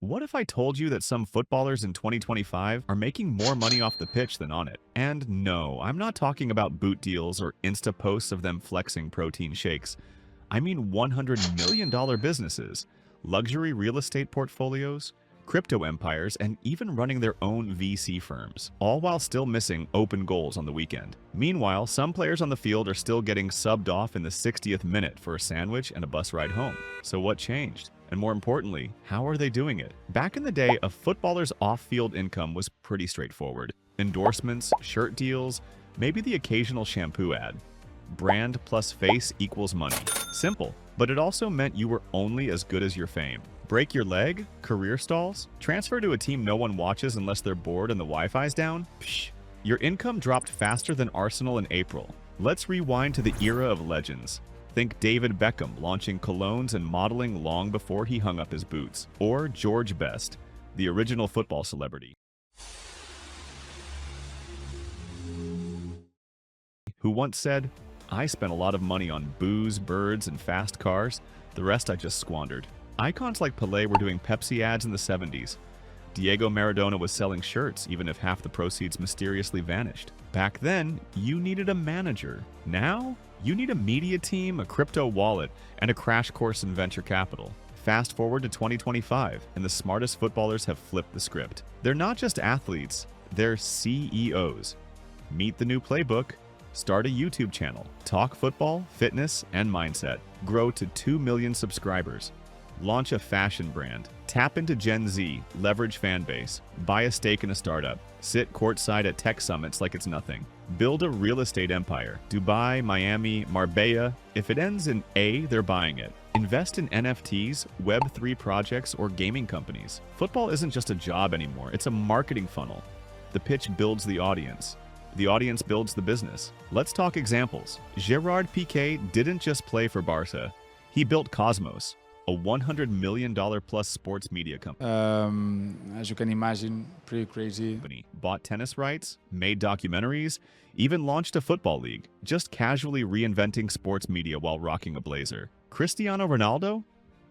What if I told you that some footballers in 2025 are making more money off the pitch than on it? And no, I'm not talking about boot deals or Insta posts of them flexing protein shakes. I mean $100 million businesses, luxury real estate portfolios, crypto empires, and even running their own VC firms, all while still missing open goals on the weekend. Meanwhile, some players on the field are still getting subbed off in the 60th minute for a sandwich and a bus ride home. So what changed? And more importantly, how are they doing it? Back in the day, a footballer's off-field income was pretty straightforward. Endorsements, shirt deals, maybe the occasional shampoo ad. Brand plus face equals money. Simple, but it also meant you were only as good as your fame. Break your leg? Career stalls? Transfer to a team no one watches unless they're bored and the Wi-Fi's down? Psh! Your income dropped faster than Arsenal in April. Let's rewind to the era of legends. Think David Beckham launching colognes and modeling long before he hung up his boots. Or George Best, the original football celebrity, who once said, "I spent a lot of money on booze, birds, and fast cars. The rest I just squandered." Icons like Pelé were doing Pepsi ads in the 70s. Diego Maradona was selling shirts, even if half the proceeds mysteriously vanished. Back then, you needed a manager. Now, you need a media team, a crypto wallet, and a crash course in venture capital. Fast forward to 2025, and the smartest footballers have flipped the script. They're not just athletes, they're CEOs. Meet the new playbook. Start a YouTube channel. Talk football, fitness, and mindset. Grow to 2 million subscribers. Launch a fashion brand. Tap into Gen Z, leverage fan base. Buy a stake in a startup. Sit courtside at tech summits like it's nothing. Build a real estate empire. Dubai, Miami, Marbella. If it ends in A, they're buying it. Invest in NFTs, Web3 projects, or gaming companies. Football isn't just a job anymore, it's a marketing funnel. The pitch builds the audience. The audience builds the business. Let's talk examples. Gerard Piqué didn't just play for Barca. He built Cosmos, a $100 million plus sports media company. As you can imagine, pretty crazy. Bought tennis rights, made documentaries, even launched a football league, just casually reinventing sports media while rocking a blazer. Cristiano Ronaldo?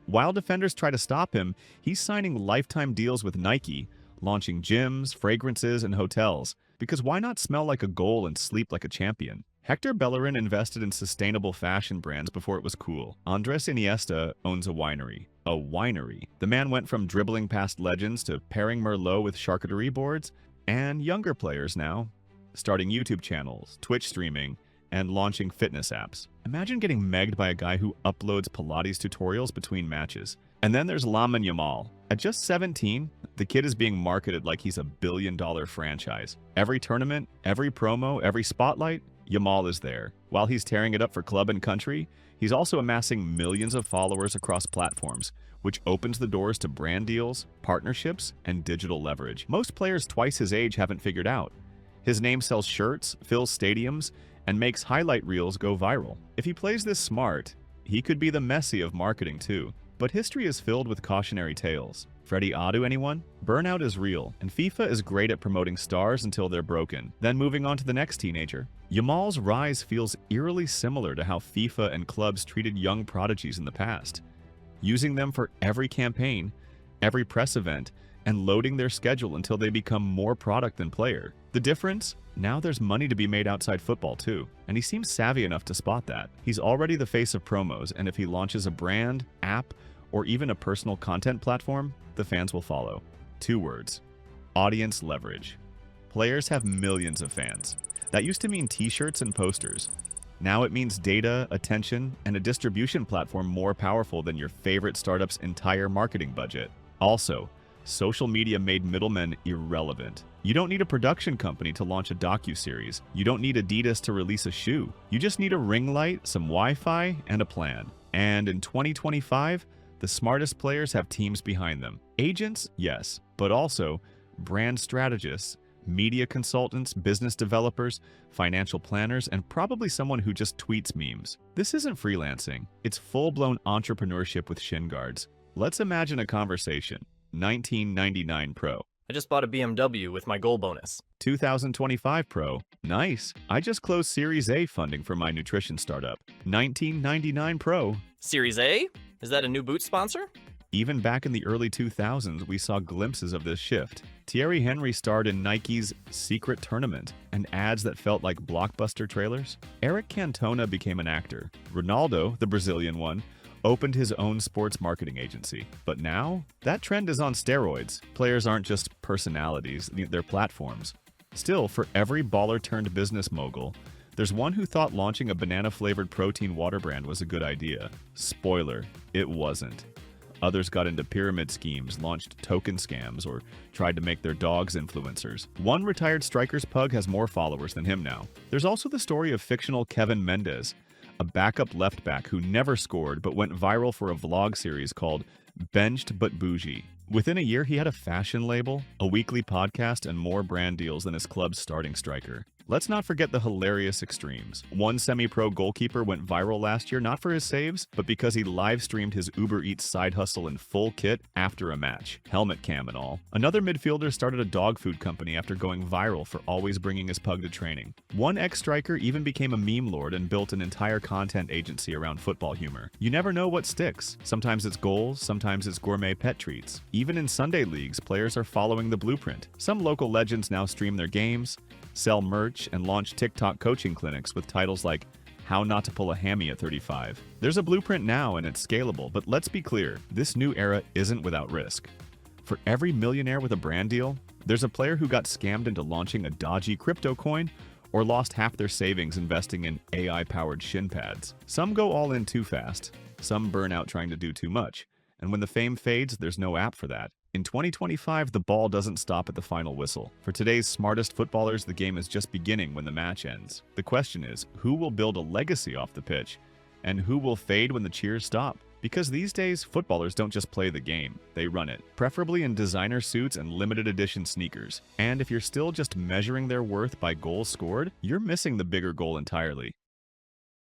While defenders try to stop him, he's signing lifetime deals with Nike, launching gyms, fragrances, and hotels. Because why not smell like a goal and sleep like a champion? Hector Bellerin invested in sustainable fashion brands before it was cool. Andres Iniesta owns a winery. A winery. The man went from dribbling past legends to pairing Merlot with charcuterie boards, and younger players now, starting YouTube channels, Twitch streaming, and launching fitness apps. Imagine getting megged by a guy who uploads Pilates tutorials between matches. And then there's Lamine Yamal. At just 17, the kid is being marketed like he's a billion-dollar franchise. Every tournament, every promo, every spotlight, Yamal is there. While he's tearing it up for club and country, he's also amassing millions of followers across platforms, which opens the doors to brand deals, partnerships, and digital leverage. Most players twice his age haven't figured out. His name sells shirts, fills stadiums, and makes highlight reels go viral. If he plays this smart, he could be the Messi of marketing too. But history is filled with cautionary tales. Freddie Adu, anyone? Burnout is real, and FIFA is great at promoting stars until they're broken, then moving on to the next teenager. Yamal's rise feels eerily similar to how FIFA and clubs treated young prodigies in the past, using them for every campaign, every press event, and loading their schedule until they become more product than player. The difference? Now there's money to be made outside football too, and he seems savvy enough to spot that. He's already the face of promos, and if he launches a brand, app, or even a personal content platform, the fans will follow. 2 words: audience leverage. Players have millions of fans. That used to mean t-shirts and posters. Now it means data, attention, and a distribution platform more powerful than your favorite startup's entire marketing budget. Also, social media made middlemen irrelevant. You don't need a production company to launch a docuseries. You don't need Adidas to release a shoe. You just need a ring light, some Wi-Fi, and a plan. And in 2025, the smartest players have teams behind them. Agents, yes, but also brand strategists, media consultants, business developers, financial planners, and probably someone who just tweets memes. This isn't freelancing. It's full-blown entrepreneurship with shin guards. Let's imagine a conversation. 1999 Pro. I just bought a BMW with my goal bonus. 2025 Pro. Nice. I just closed Series A funding for my nutrition startup. 1999 Pro. Series A? Is that a new boot sponsor? Even back in the early 2000s, we saw glimpses of this shift. Thierry Henry starred in Nike's Secret Tournament and ads that felt like blockbuster trailers. Eric Cantona became an actor. Ronaldo, the Brazilian one, opened his own sports marketing agency. But now, that trend is on steroids. Players aren't just personalities, they're platforms. Still, for every baller-turned-business mogul, there's one who thought launching a banana-flavored protein water brand was a good idea. Spoiler, it wasn't. Others got into pyramid schemes, launched token scams, or tried to make their dogs influencers. One retired Strikers pug has more followers than him now. There's also the story of fictional Kevin Mendez, a backup left back who never scored but went viral for a vlog series called Benched But Bougie. Within a year, he had a fashion label, a weekly podcast, and more brand deals than his club's starting striker. Let's not forget the hilarious extremes. One semi-pro goalkeeper went viral last year not for his saves, but because he live-streamed his Uber Eats side hustle in full kit after a match, helmet cam and all. Another midfielder started a dog food company after going viral for always bringing his pug to training. One ex-striker even became a meme lord and built an entire content agency around football humor. You never know what sticks. Sometimes it's goals, sometimes it's gourmet pet treats. Even in Sunday leagues, players are following the blueprint. Some local legends now stream their games, sell merch, and launch TikTok coaching clinics with titles like How Not to Pull a Hammy at 35. There's a blueprint now and it's scalable, but let's be clear, this new era isn't without risk. For every millionaire with a brand deal, there's a player who got scammed into launching a dodgy crypto coin or lost half their savings investing in AI-powered shin pads. Some go all in too fast, some burn out trying to do too much, and when the fame fades, there's no app for that. In 2025, the ball doesn't stop at the final whistle. For today's smartest footballers, the game is just beginning when the match ends. The question is, who will build a legacy off the pitch? And who will fade when the cheers stop? Because these days, footballers don't just play the game, they run it, preferably in designer suits and limited edition sneakers. And if you're still just measuring their worth by goals scored, you're missing the bigger goal entirely.